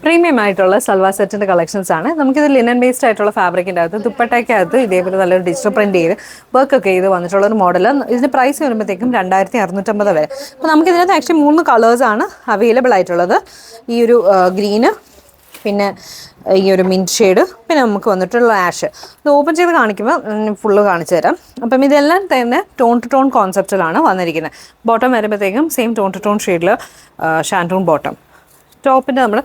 Premium ആയിട്ടുള്ള സൽവാർ സെറ്റിൻ്റെ collections ആണ്. നമുക്കിത് ലിനൻ ബേസ്ഡ് ആയിട്ടുള്ള ഫാബ്രിക്കിൻ്റെ അകത്ത് ദുപ്പട്ടയ്ക്കകത്ത് ഇതേപോലെ നല്ലൊരു ഡിജിറ്റൽ പ്രിൻറ്റ് ചെയ്ത് വർക്കൊക്കെ ചെയ്ത് വന്നിട്ടുള്ള ഒരു മോഡൽ. ഇതിൻ്റെ പ്രൈസ് വരുമ്പോഴത്തേക്കും 2650 വരെ. അപ്പോൾ നമുക്കിതിനകത്ത് ആക്ച്വലി 3 കളേഴ്സാണ് അവൈലബിൾ ആയിട്ടുള്ളത്. ഈ ഒരു ഗ്രീന്, പിന്നെ ഈ ഒരു മിൻറ്റ് ഷെയ്ഡ്, പിന്നെ നമുക്ക് വന്നിട്ടുള്ള ആഷ്. ഇത് ഓപ്പൺ ചെയ്ത് കാണിക്കുമ്പോൾ ഫുള്ള് കാണിച്ചു തരാം. അപ്പം ഇതെല്ലാം തന്നെ ടോൺ ടു ടോൺ കോൺസെപ്റ്റിലാണ് വന്നിരിക്കുന്നത്. ബോട്ടം വരുമ്പോഴത്തേക്കും സെയിം ടോൺ ടു ടോൺ ഷെയ്ഡിൽ ഷാൻറ്റൂൺ ബോട്ടം. ടോപ്പിൻ്റെ നമ്മൾ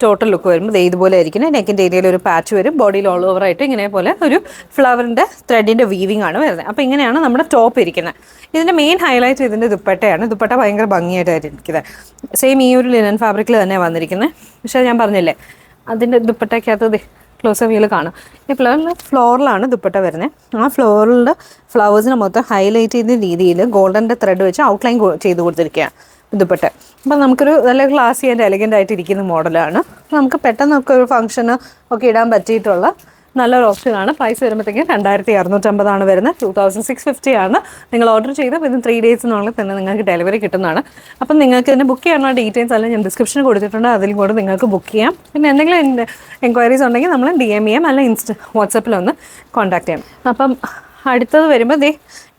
ടോട്ടൽ ലുക്ക് വരുമ്പോൾ ഇതുപോലെ ആയിരിക്കുന്നത്. നെക്കിൻ്റെ ഏരിയയിൽ ഒരു പാച്ച് വരും, ബോഡിയിൽ ഓൾ ഓവർ ആയിട്ട് ഇങ്ങനെ പോലെ ഒരു ഫ്ലവറിൻ്റെ ത്രെഡിൻ്റെ വീവിംഗ് ആണ് വരുന്നത്. അപ്പോൾ ഇങ്ങനെയാണ് നമ്മുടെ ടോപ്പ് ഇരിക്കുന്നത്. ഇതിൻ്റെ മെയിൻ ഹൈലൈറ്റ് ഇതിൻ്റെ ദുപ്പട്ടയാണ്. ദുപ്പട്ട ഭയങ്കര ഭംഗിയായിട്ടായിരിക്കുന്നത്. സെയിം ഈ ഒരു ലിനൻ ഫാബ്രിക്കിൽ തന്നെ വന്നിരിക്കുന്നത്. പക്ഷേ ഞാൻ പറഞ്ഞില്ലേ, അതിൻ്റെ ദുപ്പട്ടയ്ക്കകത്ത് ക്ലോസ് വ്യൂവിൽ കാണാം. ഈ ഫ്ലോറിലാണ് ദുപ്പട്ട വരുന്നത്. ആ ഫ്ലോറിൽ ഫ്ലവേഴ്സിനെ മൊത്തം ഹൈലൈറ്റ് ചെയ്യുന്ന രീതിയിൽ ഗോൾഡൻ്റെ ത്രെഡ് വെച്ച് ഔട്ട്ലൈൻ ചെയ്ത് കൊടുത്തിരിക്കുകയാണ് ദുപ്പട്ട. അപ്പം നമുക്കൊരു നല്ല ക്ലാസി ആൻഡ് എലഗൻ്റ് ആയിട്ട് ഇരിക്കുന്ന മോഡലാണ്. നമുക്ക് പെട്ടെന്നൊക്കെ ഒരു ഫംഗ്ഷന് ഒക്കെ ഇടാൻ പറ്റിയിട്ടുള്ള നല്ലൊരു ഓപ്ഷനാണ്. പ്രൈസ് വരുമ്പോഴത്തേക്കും 2650 വരുന്നത്. 2650 ആണ്. നിങ്ങൾ ഓർഡർ ചെയ്ത് വിതിൻ 3 ഡേയ്സിനുള്ളിൽ തന്നെ നിങ്ങൾക്ക് ഡെലിവറി കിട്ടുന്നതാണ്. അപ്പം നിങ്ങൾക്ക് ഇതിന് ബുക്ക് ചെയ്യാനുള്ള ഡീറ്റെയിൽസ് എല്ലാം ഞാൻ ഡിസ്ക്രിപ്ഷനിൽ കൊടുത്തിട്ടുണ്ട്. അതിൽ കൂടെ നിങ്ങൾക്ക് ബുക്ക് ചെയ്യാം. പിന്നെ എന്തെങ്കിലും എൻക്വയറീസ് ഉണ്ടെങ്കിൽ നമ്മൾ DM ചെയ്യാം, അല്ലെങ്കിൽ വാട്സപ്പിലൊന്ന് കോൺടാക്ട് ചെയ്യാം. അപ്പം അടുത്തത് വരുമ്പോൾ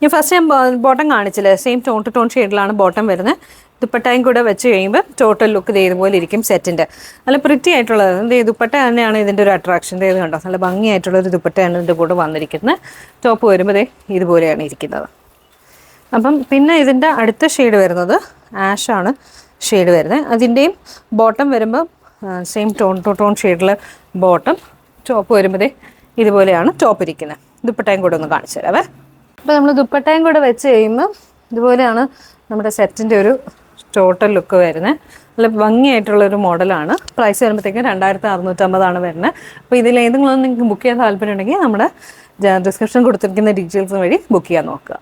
ഞാൻ ഫസ്റ്റ് ഞാൻ ബോട്ടം കാണിച്ചില്ലേ, സെയിം ടോൺ ടു ടോൺ ഷെയ്ഡിലാണ് ബോട്ടം വരുന്നത്. ദുപ്പട്ടയും കൂടെ വെച്ച് കഴിയുമ്പോൾ ടോട്ടൽ ലുക്ക് ഇതുപോലെ ഇരിക്കും. സെറ്റിൻ്റെ നല്ല പ്രിറ്റി ആയിട്ടുള്ളത് ദുപ്പട്ട തന്നെയാണ് ഇതിൻ്റെ ഒരു അട്രാക്ഷൻ. ഇത് കണ്ടോ, നല്ല ഭംഗിയായിട്ടുള്ളൊരു ദുപ്പട്ടയാണ് ഇതിൻ്റെ കൂടെ വന്നിരിക്കുന്നത്. ടോപ്പ് വരുമ്പോൾ ഇതുപോലെയാണ് ഇരിക്കുന്നത്. അപ്പം പിന്നെ ഇതിൻ്റെ അടുത്ത ഷെയ്ഡ് വരുന്നത് ആഷാണ് ഷെയ്ഡ് വരുന്നത്. അതിൻ്റെയും ബോട്ടം വരുമ്പോൾ സെയിം ടോൺ ടു ടോൺ ഷെയ്ഡിൽ ബോട്ടം. ടോപ്പ് വരുമ്പോൾ ഇതുപോലെയാണ് ടോപ്പ് ഇരിക്കുന്നത്. ദുപ്പട്ടയും കൂടെ ഒന്ന് കാണിച്ചു തരാവേ. അപ്പോൾ നമ്മൾ ദുപ്പട്ടയും കൂടെ വെച്ച് കഴിയുമ്പോൾ ഇതുപോലെയാണ് നമ്മുടെ സെറ്റിൻ്റെ ഒരു ടോട്ടൽ ലുക്ക് വരുന്നത്. നല്ല ഭംഗിയായിട്ടുള്ളൊരു മോഡലാണ്. പ്രൈസ് വരുമ്പോഴത്തേക്കും 2650 വരുന്നത്. അപ്പോൾ ഇതിലേതെങ്കിലും നിങ്ങൾക്ക് ബുക്ക് ചെയ്യാൻ താല്പര്യം ഉണ്ടെങ്കിൽ നമ്മുടെ ഡിസ്ക്രിപ്ഷൻ കൊടുത്തിരിക്കുന്ന ഡീറ്റെയിൽസ് വഴി ബുക്ക് ചെയ്യാൻ നോക്കുക.